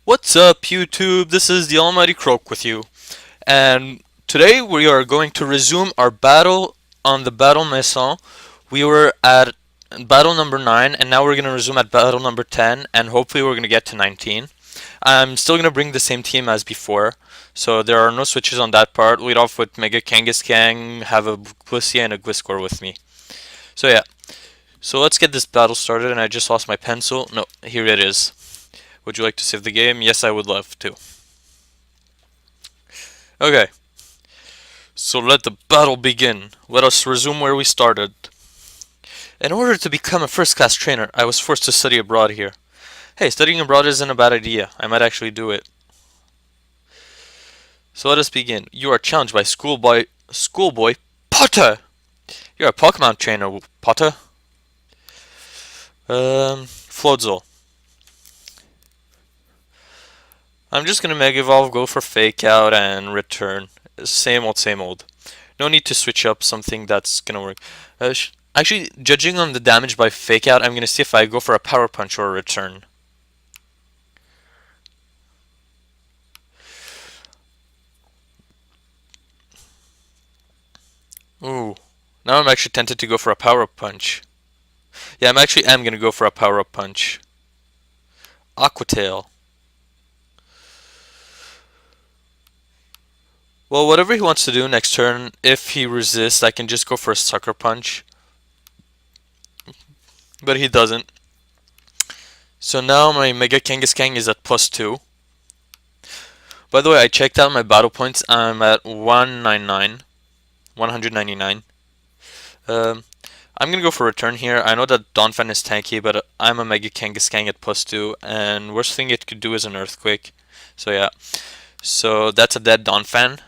What's up, YouTube? This is Theallmightycroak with you, and today we are going to resume our battle on the battle maison. We were at battle number 9, and now we're going to resume at battle number 10, and hopefully we're going to get to 19. I'm still going to bring the same team as before, so there are no switches on that part. Lead off with Mega Kangaskang, have a Glissia and a Gliscor with me. So yeah, so let's get this battle started, and I just lost my pencil. No, here it is. Would you like to save the game? Yes, I would love to. Okay, so let the battle begin. Let us resume where we started. In order to become a first-class trainer, I was forced to study abroad here. Hey, studying abroad isn't a bad idea. I might actually do it. So let us begin. You are challenged by Schoolboy Potter! You're a Pokemon trainer, Potter. Floatzel. I'm just gonna Mega Evolve, go for Fake Out, and return. Same old, same old. No need to switch up something that's gonna work. Actually, judging on the damage by Fake Out, I'm gonna see if I go for a Power Punch or a return. Ooh. Now I'm actually tempted to go for a Power Punch. Yeah, I'm gonna go for a Power Punch. Aqua Tail. Well, whatever he wants to do next turn, if he resists, I can just go for a Sucker Punch. But he doesn't. So now my Mega Kangaskang is at +2. By the way, I checked out my battle points. I'm at 199. I'm gonna go for return here. I know that Donphan is tanky, but I'm a Mega Kangaskang at +2, and worst thing it could do is an Earthquake. So yeah. So that's a dead Donphan.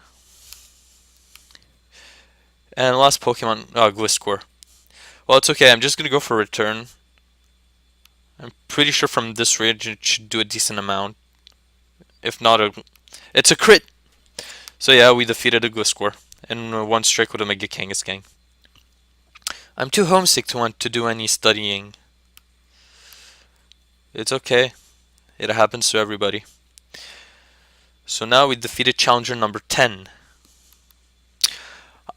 And last Pokemon, Gliscor. Well, it's okay. I'm just gonna go for return. I'm pretty sure from this range it should do a decent amount. If not, it's a crit. So yeah, we defeated a Gliscor in one strike with a Mega Kangaskang. I'm too homesick to want to do any studying. It's okay. It happens to everybody. So now we defeated challenger number 10.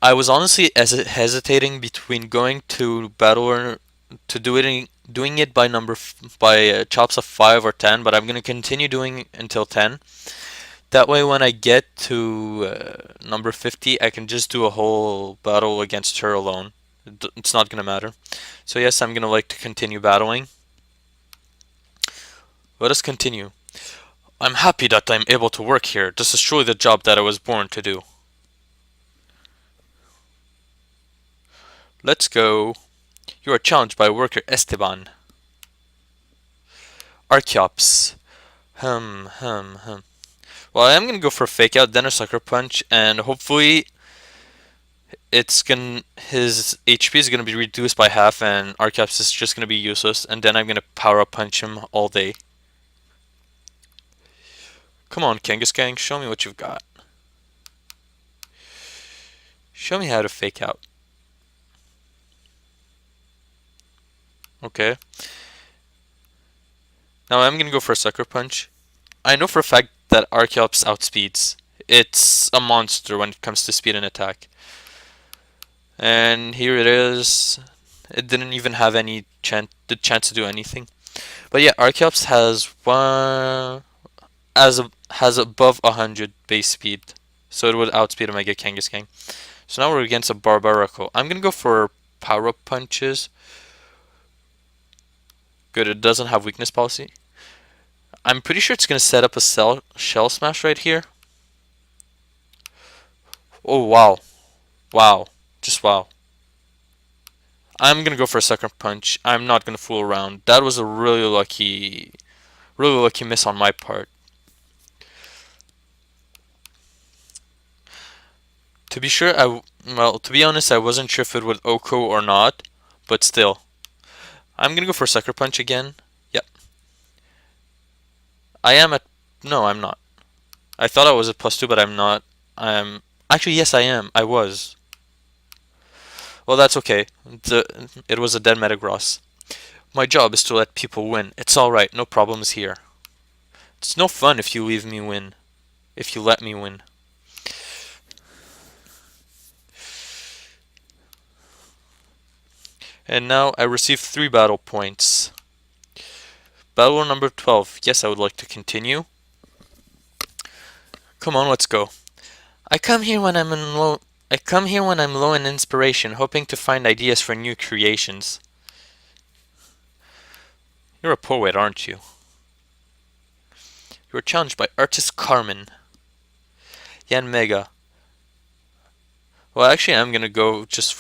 I was honestly hesitating between going to battle or to doing it by chops of 5 or 10, but I'm gonna continue doing until 10. That way, when I get to number 50, I can just do a whole battle against her alone. It's not gonna matter. So yes, I'm gonna like to continue battling. Let us continue. I'm happy that I'm able to work here. This is truly the job that I was born to do. Let's go. You are challenged by worker Esteban. Archeops. Well, I am gonna go for a Fake Out, then a Sucker Punch, and hopefully his HP is gonna be reduced by half, and Archeops is just gonna be useless, and then I'm gonna Power Up Punch him all day. Come on, Kangaskang, show me what you've got. Show me how to Fake Out. Okay. Now I'm gonna go for a Sucker Punch. I know for a fact that Archeops outspeeds. It's a monster when it comes to speed and attack. And here it is. It didn't even have any chance to do anything. But yeah, Archeops has above 100 base speed, so it would outspeed a Mega Kangaskang. So now we're against a Barbarico. I'm gonna go for Power Up Punches. Good, it doesn't have weakness policy. I'm pretty sure it's gonna set up a Shell Smash right here. Oh wow, wow, just wow. I'm gonna go for a Sucker Punch. I'm not gonna fool around. That was a really lucky miss on my part. To be sure, to be honest, I wasn't sure if it would Oko or not, but still. I'm gonna go for a Sucker Punch again. Yep. No, I'm not. I thought I was at +2, but I'm not. Actually, yes, I am. I was. Well, that's okay. It was a dead Metagross. My job is to let people win. It's alright, no problems here. It's no fun if you leave me win. If you let me win. And now I receive 3 battle points. Battle number 12. Yes, I would like to continue. Come on, let's go. I come here when I'm low in inspiration, hoping to find ideas for new creations. You're a poet, aren't you? You are challenged by artist Carmen. Yan Mega. Well, actually, I'm gonna go just.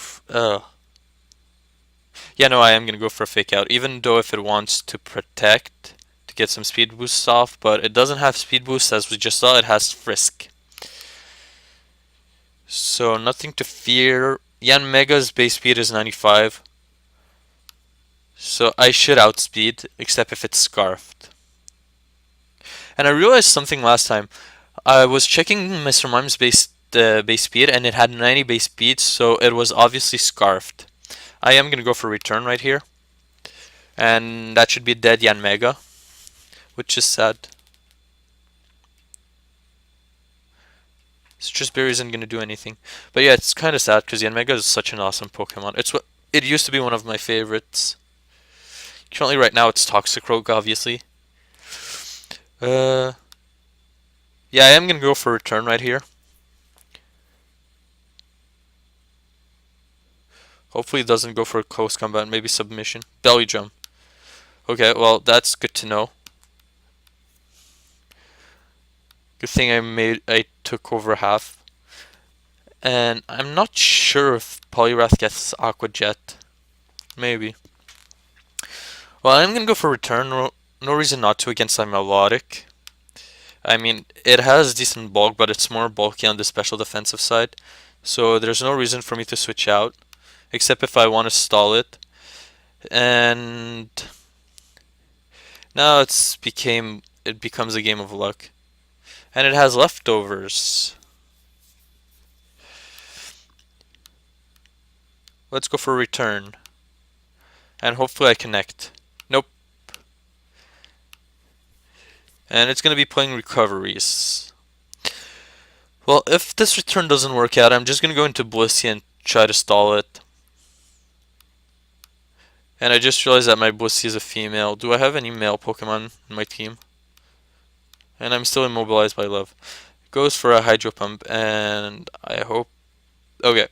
Yeah, no, I am gonna go for a fake out, even though if it wants to protect to get some speed boosts off, but it doesn't have speed boosts as we just saw. It has frisk. So nothing to fear. Yan Mega's base speed is 95. So I should outspeed, except if it's scarfed. And I realized something last time. I was checking Mr. Mime's base speed, and it had 90 base speed, so it was obviously scarfed. I am gonna go for return right here, and that should be dead Yan Mega, which is sad. Citrus Berry isn't gonna do anything, but yeah, it's kind of sad because Yan Mega is such an awesome Pokemon. It used to be one of my favorites. Currently, right now, it's Toxicroak, obviously. Yeah, I am gonna go for return right here. Hopefully it doesn't go for a close combat, maybe submission. Belly drum. Okay, well, that's good to know. Good thing I took over half. And I'm not sure if Poliwrath gets Aqua Jet. Maybe. Well, I'm gonna go for return. No reason not to against my Melodic. I mean, it has decent bulk, but it's more bulky on the special defensive side. So there's no reason for me to switch out, except if I want to stall it. And now it becomes a game of luck. And it has leftovers. Let's go for return. And hopefully I connect. Nope. And it's going to be playing recoveries. Well, if this return doesn't work out, I'm just going to go into Blissey and try to stall it. And I just realized that my Blissey is a female. Do I have any male Pokemon in my team? And I'm still immobilized by love. Goes for a Hydro Pump, and I hope... Okay.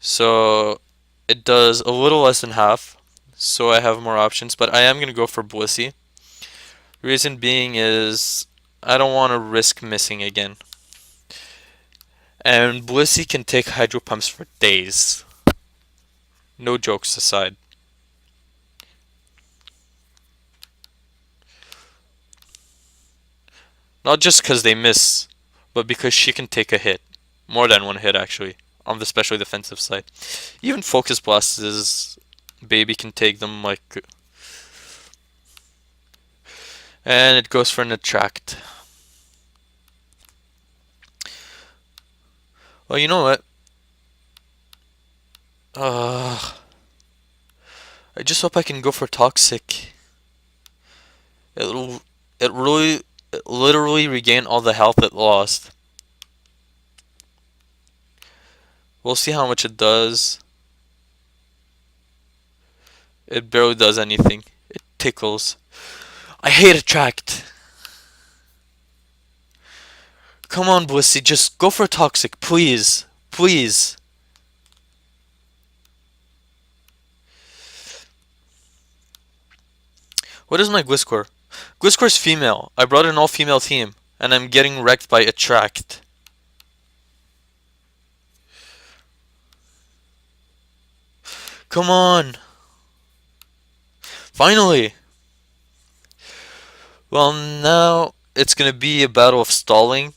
So, it does a little less than half, so I have more options, but I am going to go for Blissey. Reason being is, I don't want to risk missing again. And Blissey can take Hydro Pumps for days. No jokes aside. Not just because they miss, but because she can take a hit. More than one hit, actually, on the special defensive side. Even Focus Blasts, baby can take them like... And it goes for an Attract. Well, you know what? I just hope I can go for Toxic. It literally regain all the health it lost. We'll see how much it does. It barely does anything. It tickles. I hate Attract. Come on, Blissey, just go for Toxic, please. Please. What is my Gliscor? Gliscor's female. I brought an all-female team, and I'm getting wrecked by Attract. Come on. Finally. Well, now it's gonna be a battle of stalling.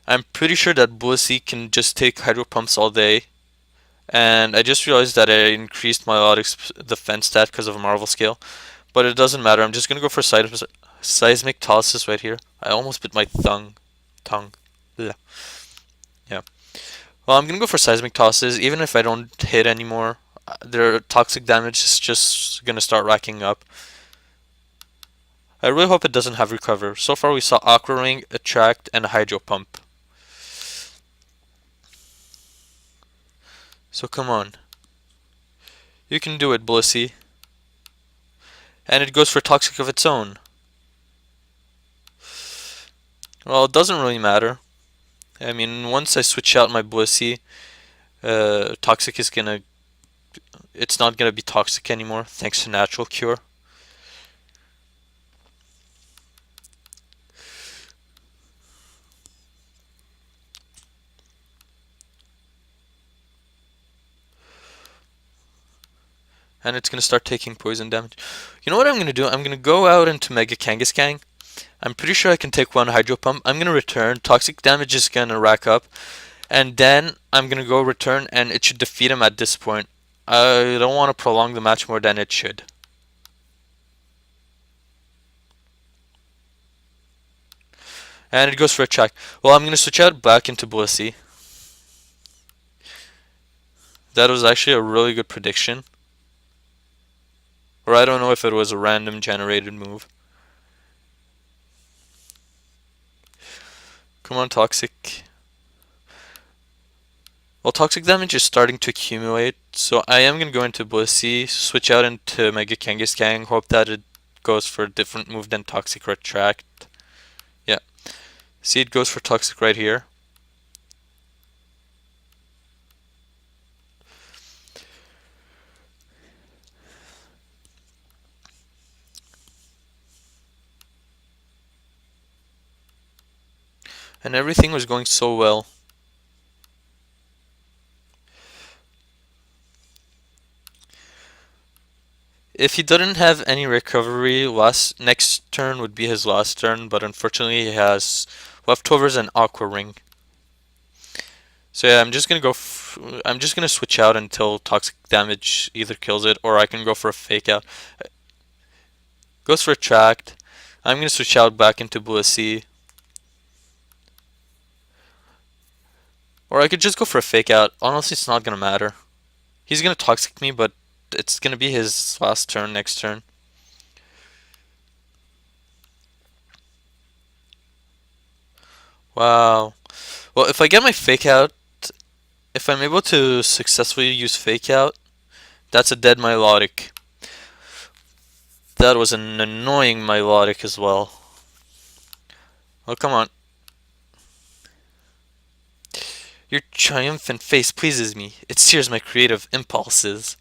I'm pretty sure that Blissey can just take Hydro Pumps all day. And I just realized that I increased my Melodic's defense stat because of a Marvel Scale. But it doesn't matter. I'm just gonna go for Seismic Tosses right here. I almost bit my tongue. Blah. Yeah. Well, I'm gonna go for Seismic Tosses, even if I don't hit anymore. Their toxic damage is just gonna start racking up. I really hope it doesn't have recover. So far we saw Aqua Ring, Attract, and Hydro Pump. So come on. You can do it, Blissey. And it goes for Toxic of its own. Well, it doesn't really matter. I mean, once I switch out my Blissey, Toxic is gonna... It's not gonna be toxic anymore, thanks to Natural Cure. And it's gonna start taking poison damage. You know what I'm gonna do? I'm gonna go out into Mega Kangaskang. I'm pretty sure I can take one Hydro Pump. I'm gonna return. Toxic damage is gonna rack up. And then I'm gonna go return and it should defeat him at this point. I don't want to prolong the match more than it should. And it goes for a check. Well, I'm gonna switch out back into Blissey. That was actually a really good prediction. Or I don't know if it was a random generated move. Come on, Toxic. Well, Toxic damage is starting to accumulate, so I am going to go into Blissey, switch out into Mega Kangaskang, hope that it goes for a different move than Toxic Retract. Yeah. See, it goes for Toxic right here. And everything was going so well. If he didn't have any recovery, next turn would be his last turn, but unfortunately he has leftovers and Aqua Ring. So yeah, I'm just gonna switch out until toxic damage either kills it or I can go for a fake out. Goes for Attract. I'm gonna switch out back into Blissey. Or I could just go for a fake out. Honestly, it's not gonna matter. He's gonna toxic me, but it's gonna be his last turn next turn. Wow. Well, if I get my fake out, if I'm able to successfully use fake out, that's a dead Milotic. That was an annoying Milotic as well. Oh, come on. Your triumphant face pleases me. It steers my creative impulses.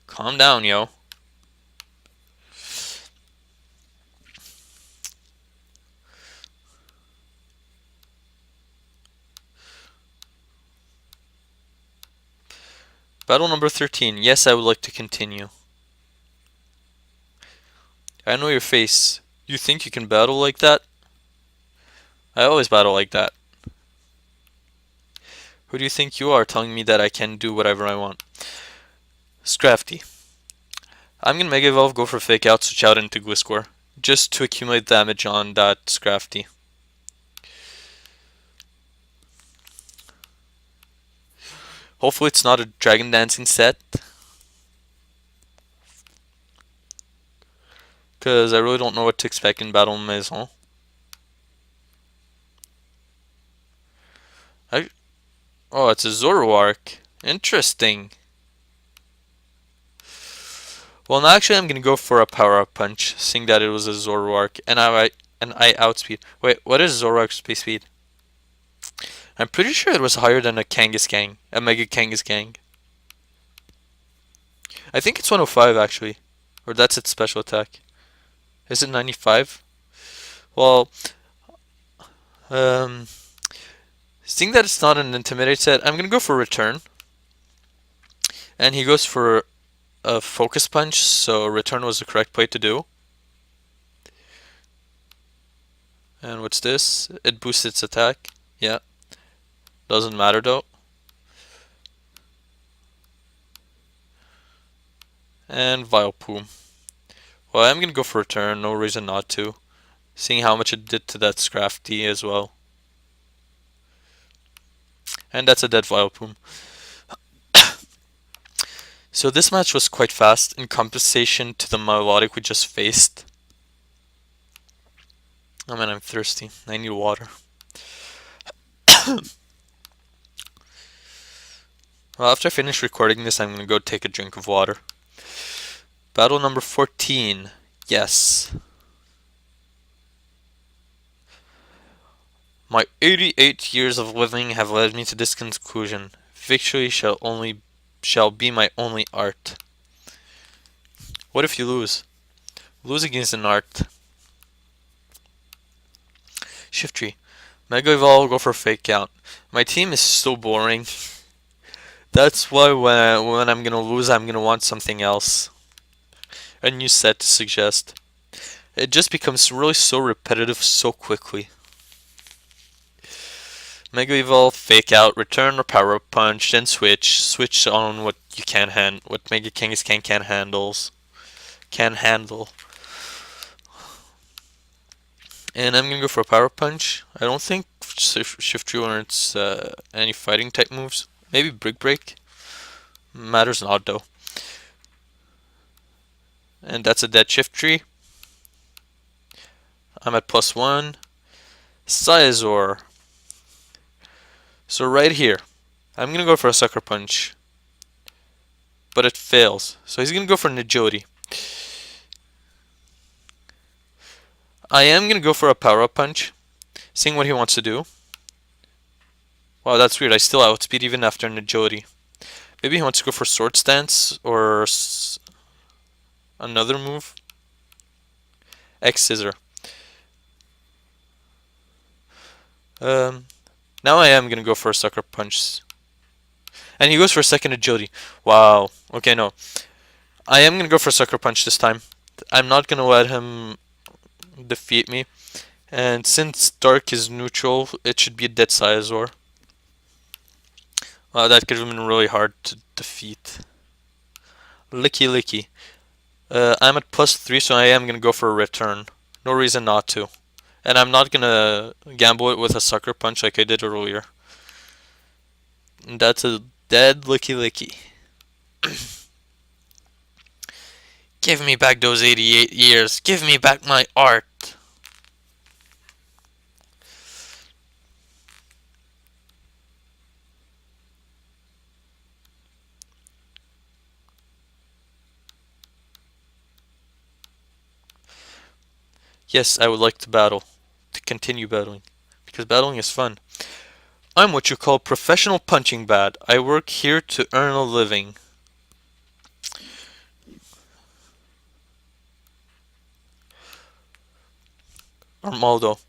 Calm down, yo. Battle number 13. Yes, I would like to continue. I know your face. You think you can battle like that? I always battle like that. Who do you think you are telling me that I can do whatever I want? Scrafty. I'm gonna Mega Evolve, go for Fake Out, switch out into Gliscor. Just to accumulate damage on that Scrafty. Hopefully it's not a Dragon Dancing set. Because I really don't know what to expect in Battle Maison. Oh, it's a Zoroark. Interesting. Well, now actually I'm gonna go for a Power Up Punch, seeing that it was a Zoroark, and I outspeed. Wait, what is Zoroark's base speed? I'm pretty sure it was higher than a Kangaskang, a Mega Kangaskang. I think it's 105 actually, or that's its special attack. Is it 95? Well, seeing that it's not an Intimidate set, I'm gonna go for Return. And he goes for a Focus Punch, so Return was the correct play to do. And what's this? It boosts its attack. Yeah. Doesn't matter though. And Vileplume. Well, I'm gonna go for Return, no reason not to. Seeing how much it did to that Scrafty as well. And that's a dead Vileplume. So this match was quite fast in compensation to the Milotic we just faced. Oh man, I'm thirsty. I need water. Well, after I finish recording this, I'm gonna go take a drink of water. Battle number 14. Yes. My 88 years of living have led me to this conclusion. Victory shall be my only art. What if you lose? Lose against an art. Shift tree. Mega Evolve, go for fake out. My team is so boring. That's why when I'm gonna lose, I'm gonna want something else. A new set to suggest. It just becomes really so repetitive so quickly. Mega Evolve, fake out, return or power up punch, then switch. Switch on what you can handle, what Mega Kangaskhan can handle. And I'm gonna go for a power punch. I don't think Shift Tree warrants any fighting type moves. Maybe Brick Break. Matters not though. And that's a dead Shift Tree. I'm at +1. Sizor. So right here, I'm gonna go for a Sucker Punch. But it fails. So he's gonna go for an Agility. I am gonna go for a Power Up Punch. Seeing what he wants to do. Wow, that's weird. I still outspeed even after an Agility. Maybe he wants to go for Sword Stance or another move. X Scissor. Now I am gonna go for a Sucker Punch. And he goes for a second Agility. Wow. Okay, no. I am gonna go for a Sucker Punch this time. I'm not gonna let him defeat me. And since Dark is neutral, it should be a dead Sizor. Wow, that could have been really hard to defeat. Licky Licky. I'm at +3, so I am gonna go for a return. No reason not to. And I'm not gonna gamble it with a Sucker Punch like I did earlier. And that's a dead Licky Licky. Give me back those 88 years. Give me back my art. Yes, I would like to battle. To continue battling. Because battling is fun. I'm what you call professional punching bag. I work here to earn a living. Armaldo.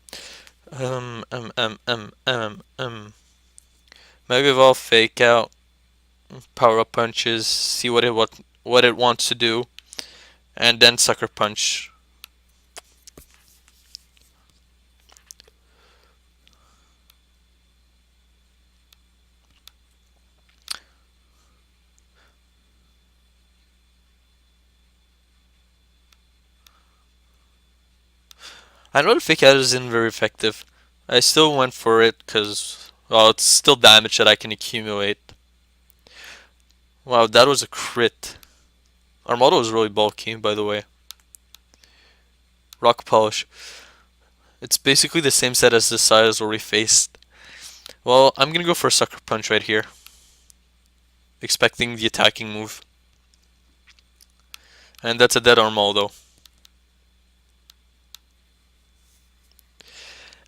Mega Evolve, fake out, power up punches, see what it wants to do, and then Sucker Punch. I know the fake out isn't very effective. I still went for it because, well, it's still damage that I can accumulate. Wow, that was a crit. Armaldo is really bulky, by the way. Rock Polish. It's basically the same set as the size we faced. Well, I'm gonna go for a Sucker Punch right here. Expecting the attacking move. And that's a dead Armaldo.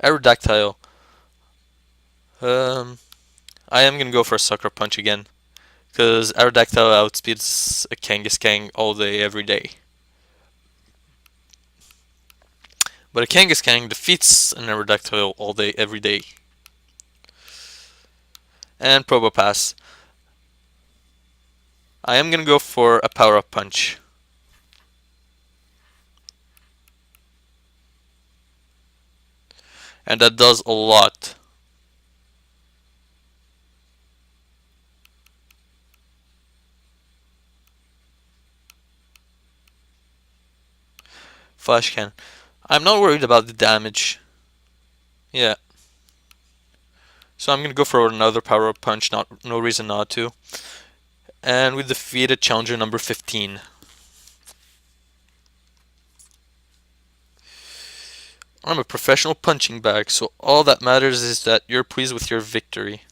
Aerodactyl. I am gonna go for a Sucker Punch again. Because Aerodactyl outspeeds a Kangaskhan all day, every day. But a Kangaskhan defeats an Aerodactyl all day, every day. And Probopass. I am gonna go for a Power Up Punch. And that does a lot. Flash Can. I'm not worried about the damage. Yeah. So I'm gonna go for another Power Up Punch, no reason not to. And we defeated challenger number 15. I'm a professional punching bag, so all that matters is that you're pleased with your victory.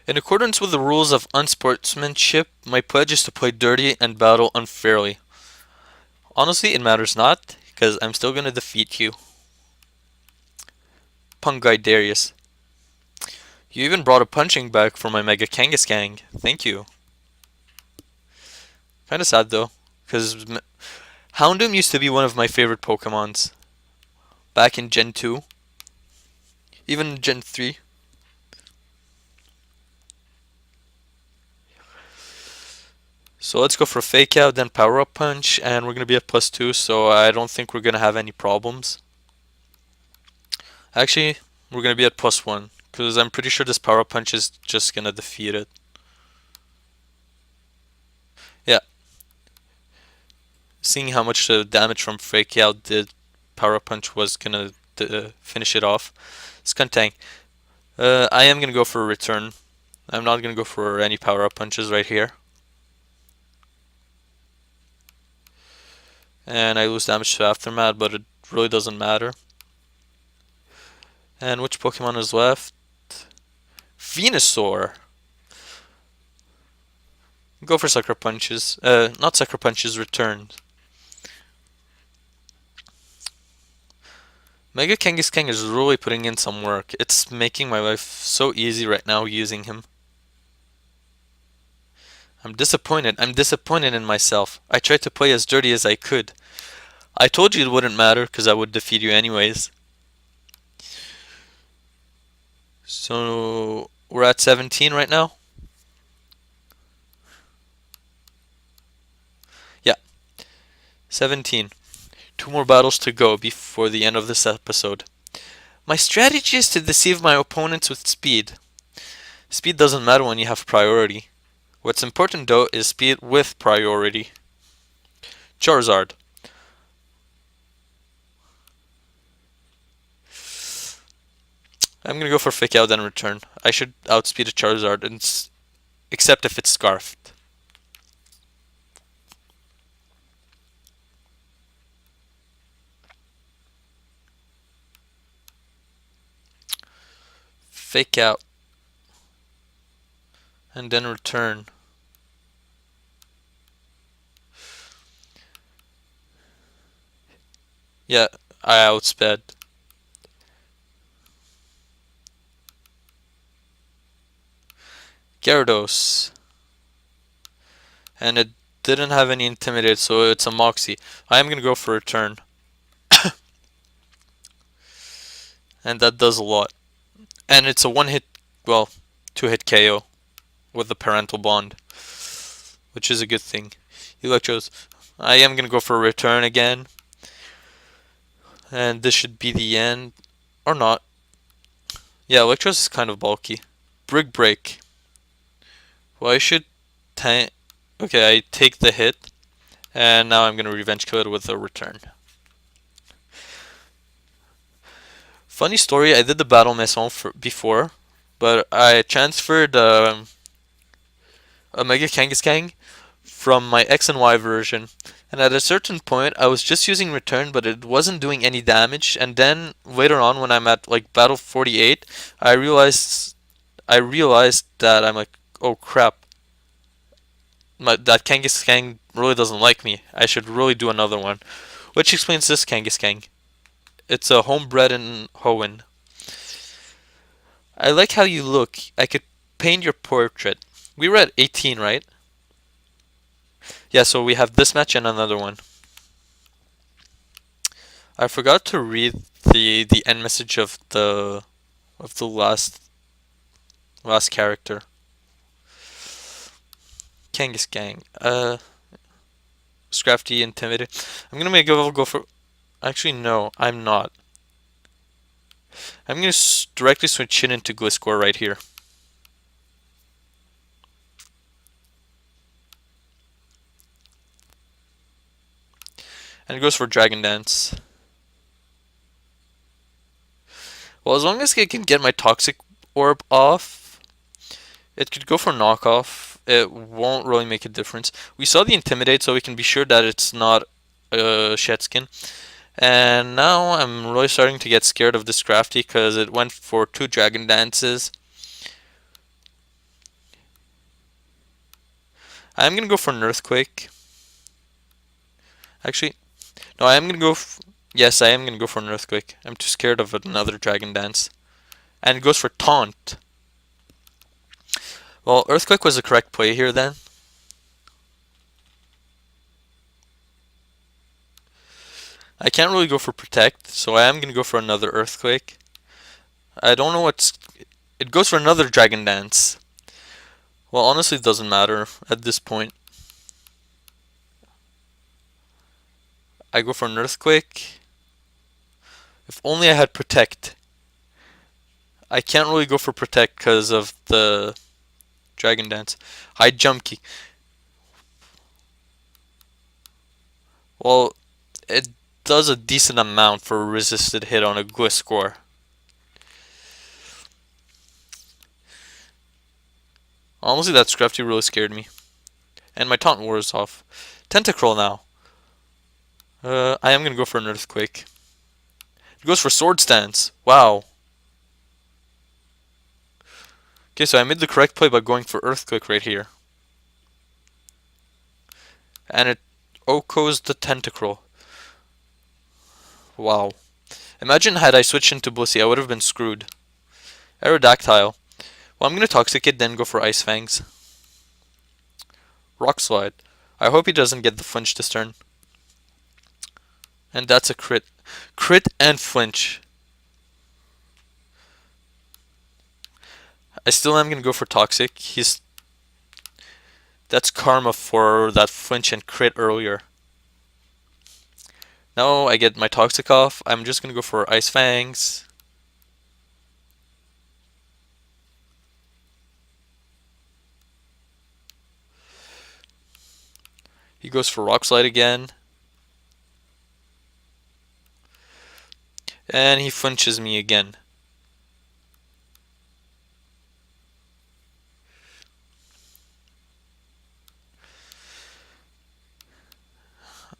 In accordance with the rules of unsportsmanship, my pledge is to play dirty and battle unfairly. Honestly, it matters not, because I'm still gonna defeat you. Punk guy Darius. You even brought a punching bag for my Mega Kangaskang. Thank you. Kinda sad though, because Houndoom used to be one of my favorite Pokemons. Back in Gen 2. Even Gen 3. So let's go for Fake Out, then Power Up Punch, and we're going to be at +2, so I don't think we're going to have any problems. Actually, we're going to be at +1, because I'm pretty sure this Power Up Punch is just going to defeat it. Yeah. Seeing how much damage from Fake Out did, Power Up Punch was going to finish it off. Skuntank. I am going to go for a return. I'm not going to go for any Power Up Punches right here. And I lose damage to Aftermath, but it really doesn't matter. And which Pokemon is left? Venusaur. Go for Sucker Punches. Not Sucker Punches, returned. Mega Kangaskang is really putting in some work. It's making my life so easy right now using him. I'm disappointed. I'm disappointed in myself. I tried to play as dirty as I could. I told you it wouldn't matter because I would defeat you anyways. So we're at 17 right now. Yeah, 17. 2 more battles to go before the end of this episode. My strategy is to deceive my opponents with speed. Speed doesn't matter when you have priority. What's important though is speed with priority. Charizard. I'm gonna go for Fake Out then return. I should outspeed a Charizard, except if it's Scarfed. Fake Out. And then return. Yeah, I outsped. Gyarados. And it didn't have any Intimidate, so it's a Moxie. I am gonna go for return. And that does a lot. And it's a 1-hit, well, 2-hit KO with the Parental Bond, which is a good thing. Electros. I am gonna go for a return again. And this should be the end. Or not. Yeah, Electros is kind of bulky. Brick Break. Well, I should tank. Okay, I take the hit. And now I'm gonna Revenge Kill it with a return. Funny story, I did the Battle Maison before, but I transferred a Mega Kangaskang from my X and Y version. And at a certain point, I was just using return, but it wasn't doing any damage. And then later on, when I'm at like battle 48, I realized that I'm like, oh crap, that Kangaskang really doesn't like me. I should really do another one, which explains this Kangaskang. It's a homebred in Hoenn. I like how you look. I could paint your portrait. We were at 18, right? Yeah, so we have this match and another one. I forgot to read the end message of the last character. Kangaskang. Scrafty, Intimidated. I'm gonna go for. Actually, no, I'm not. I'm gonna directly switch it into Gliscor right here. And it goes for Dragon Dance. Well, as long as I can get my Toxic Orb off, it could go for knockoff. It won't really make a difference. We saw the Intimidate, so we can be sure that it's not a Shed Skin. And now I'm really starting to get scared of this Crafty because it went for 2 Dragon Dances. I'm going to go for an Earthquake. Actually, no, I am going to go... Yes, I am going to go for an Earthquake. I'm too scared of another Dragon Dance. And it goes for Taunt. Well, Earthquake was the correct play here then. I can't really go for Protect, so I am going to go for another Earthquake. I don't know what's... It goes for another Dragon Dance. Well, honestly, it doesn't matter at this point. I go for an Earthquake. If only I had Protect. I can't really go for Protect because of the Dragon Dance. High Jump Key. Well, it does a decent amount for a resisted hit on a Gliscor. Honestly, that Scrafty really scared me. And my Taunt War is off. Tentacruel now. I am going to go for an Earthquake. It goes for Sword Stance. Wow. Okay, so I made the correct play by going for Earthquake right here. And it OHKOs the Tentacruel. Wow. Imagine had I switched into Blissey, I would have been screwed. Aerodactyl. Well, I'm going to Toxic it, then go for Ice Fangs. Rock Slide. I hope he doesn't get the flinch this turn. And that's a crit. Crit and flinch. I still am going to go for Toxic. That's karma for that flinch and crit earlier. Now I get my Toxic off. I'm just going to go for Ice Fangs. He goes for Rock Slide again. And he flinches me again.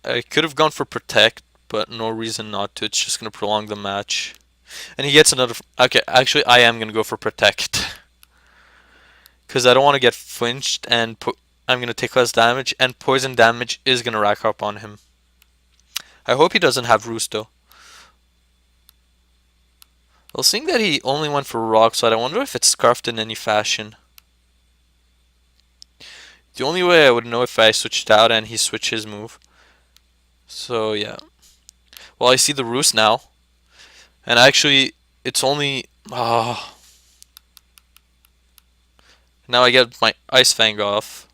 I could have gone for Protect, but no reason not to. It's just going to prolong the match. And he gets another... Okay, actually, I am going to go for Protect. Because I don't want to get flinched, and I'm going to take less damage, and poison damage is going to rack up on him. I hope he doesn't have Roost, though. Well, seeing that he only went for Rock Slide, I wonder if it's Scarfed in any fashion. The only way I would know if I switched out and he switched his move. So, yeah. Well, I see the Roost now. And actually, it's only... now I get my Ice Fang off.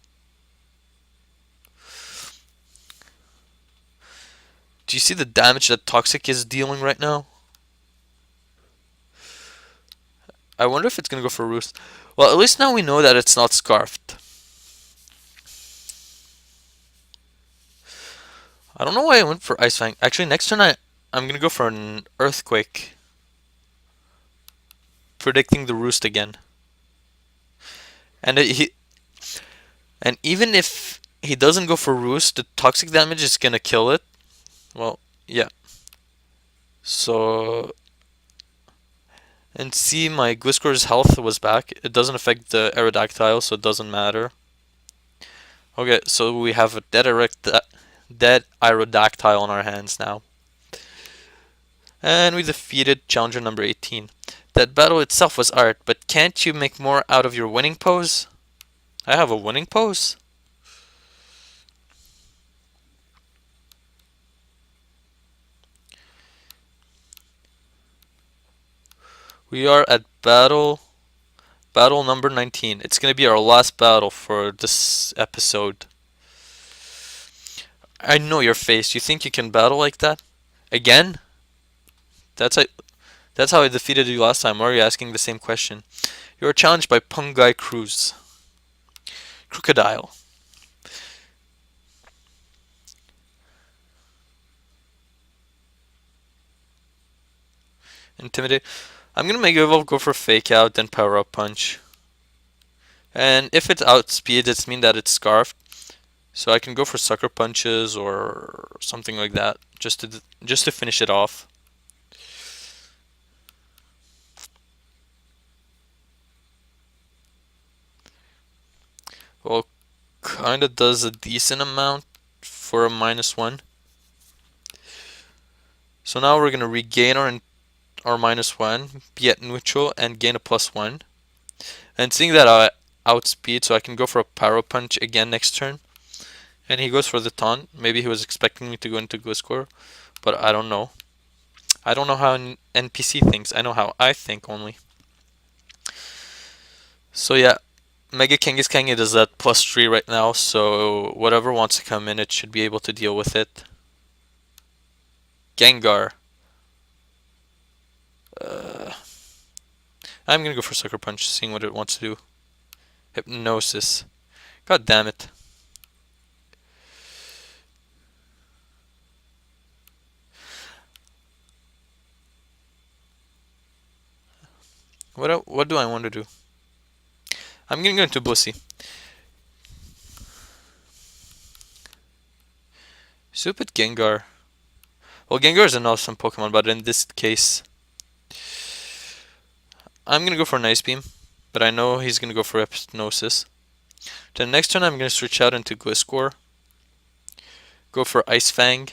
Do you see the damage that Toxic is dealing right now? I wonder if it's going to go for Roost. Well, at least now we know that it's not Scarfed. I don't know why I went for Ice Fang. Actually, next turn I'm going to go for an Earthquake. Predicting the Roost again. And even if he doesn't go for Roost, the Toxic damage is going to kill it. Well, yeah. So... And see, my Gliscor's health was back. It doesn't affect the Aerodactyl, so it doesn't matter. Okay, so we have a dead Aerodactyl on our hands now. And we defeated challenger number 18. That battle itself was art, but can't you make more out of your winning pose? I have a winning pose? We are at battle number 19. It's going to be our last battle for this episode. I know your face. You think you can battle like that? Again? That's how I defeated you last time. Why are you asking the same question? You are challenged by Pungai Cruz. Crocodile. Intimidate. I'm gonna Mega Evolve, go for Fake Out, then Power Up Punch. And if it's outspeed, it's mean that it's Scarfed. So I can go for Sucker Punches or something like that, just to finish it off. Well, kinda does a decent amount for a -1. So now we're gonna regain our -1, be at neutral, and gain a +1. And seeing that I outspeed, so I can go for a Power Punch again next turn. And he goes for the taunt. Maybe he was expecting me to go into Gliscor, but I don't know. I don't know how an NPC thinks. I know how I think only. So yeah, Mega Kangaskang is at +3 right now, so whatever wants to come in, it should be able to deal with it. Gengar. I'm gonna go for Sucker Punch, seeing what it wants to do. Hypnosis. God damn it. What do I want to do? I'm gonna go into Bussy. Stupid Gengar. Well, Gengar is an awesome Pokemon, but in this case, I'm gonna go for an Ice Beam, but I know he's gonna go for Hypnosis. Then next turn, I'm gonna switch out into Gliscor, go for Ice Fang,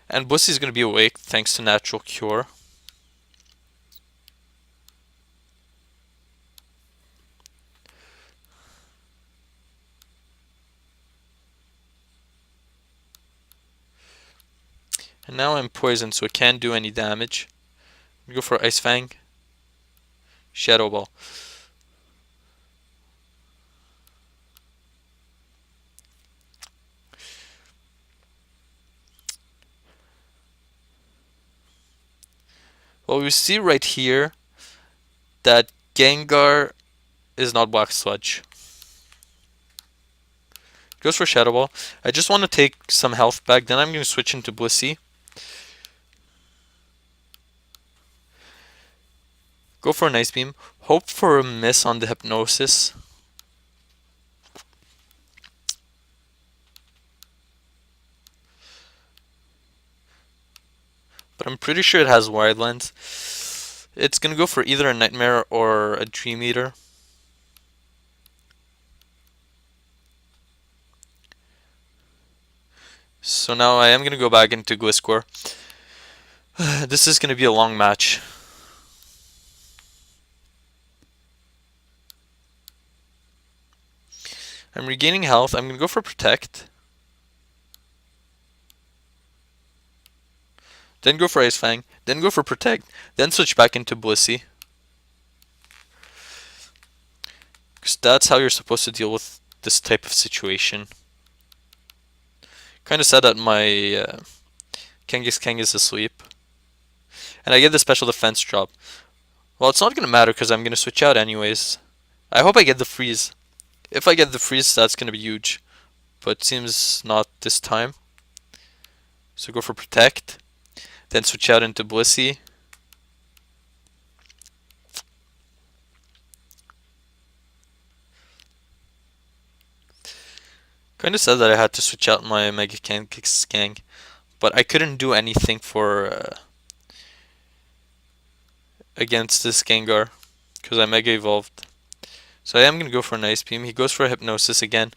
and Bussy's gonna be awake thanks to Natural Cure. And now I'm poisoned, so it can't do any damage. Go for Ice Fang. Shadow Ball. Well, we see right here that Gengar is not Black Sludge. Goes for Shadow Ball. I just want to take some health back, then I'm going to switch into Blissey. Go for an Ice Beam. Hope for a miss on the Hypnosis. But I'm pretty sure it has Wide Lens. It's gonna go for either a Nightmare or a Dream Eater. So now I am gonna go back into Gliscor. This is gonna be a long match. I'm regaining health. I'm gonna go for Protect. Then go for Ice Fang. Then go for Protect. Then switch back into Blissey. Because that's how you're supposed to deal with this type of situation. Kinda sad that my Kangaskang is asleep. And I get the special defense drop. Well, it's not gonna matter because I'm gonna switch out anyways. I hope I get the freeze. If I get the freeze, that's gonna be huge. But seems not this time. So go for Protect. Then switch out into Blissey. Kinda sad that I had to switch out my Mega Kangaskang. But I couldn't do anything for against this Gengar. Because I Mega Evolved. So I am going to go for an Ice Beam. He goes for a Hypnosis again.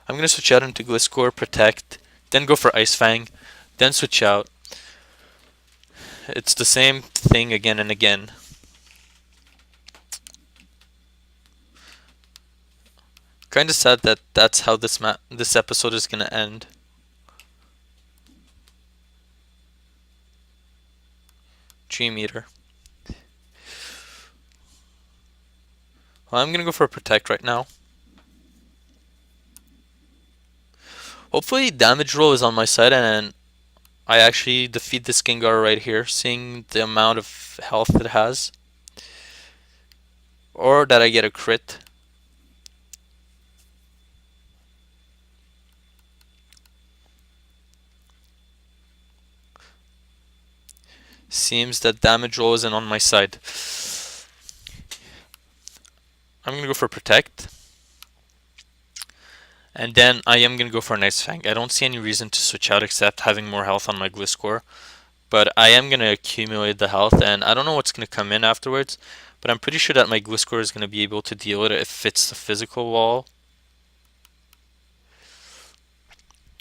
I'm going to switch out into Gliscor, Protect. Then go for Ice Fang. Then switch out. It's the same thing again and again. Kinda sad that that's how this episode is gonna end. Dream Eater. Well, I'm gonna go for a Protect right now. Hopefully damage roll is on my side and I actually defeat this Gengar right here, seeing the amount of health it has. Or that I get a crit. Seems that damage roll isn't on my side. I'm gonna go for protect. And then I am gonna go for an Ice Fang. I don't see any reason to switch out except having more health on my Gliscor. But I am gonna accumulate the health, and I don't know what's gonna come in afterwards. But I'm pretty sure that my Gliscor is gonna be able to deal it if it's the physical wall.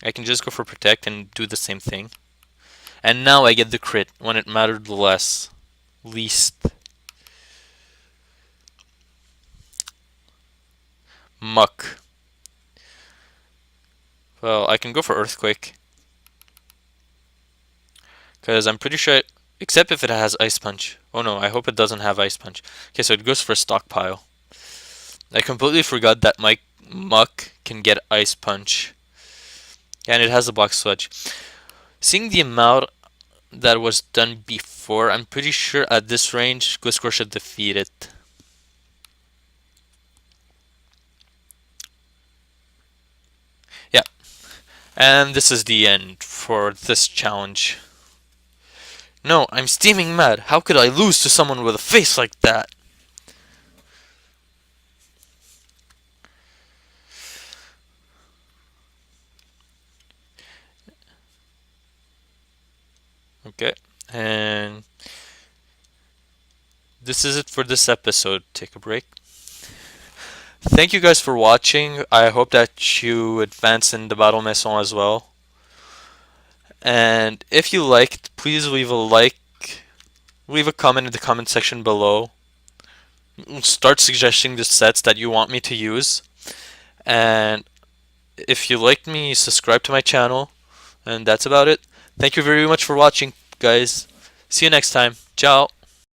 I can just go for protect and do the same thing. And now I get the crit when it mattered least. Muck. Well, I can go for Earthquake. Because I'm pretty sure, except if it has Ice Punch. Oh no, I hope it doesn't have Ice Punch. Okay, so it goes for Stockpile. I completely forgot that my Muck can get Ice Punch. And it has a Black Sludge. Seeing the amount that was done before, I'm pretty sure at this range, Gliscor should defeat it. Yeah. And this is the end for this challenge. No, I'm steaming mad. How could I lose to someone with a face like that? Okay, and this is it for this episode. Take a break. Thank you guys for watching. I hope that you advance in the Battle Maison as well. And if you liked, please leave a like, leave a comment in the comment section below. Start suggesting the sets that you want me to use. And if you liked me, subscribe to my channel. And that's about it. Thank you very much for watching, guys. See you next time. Ciao.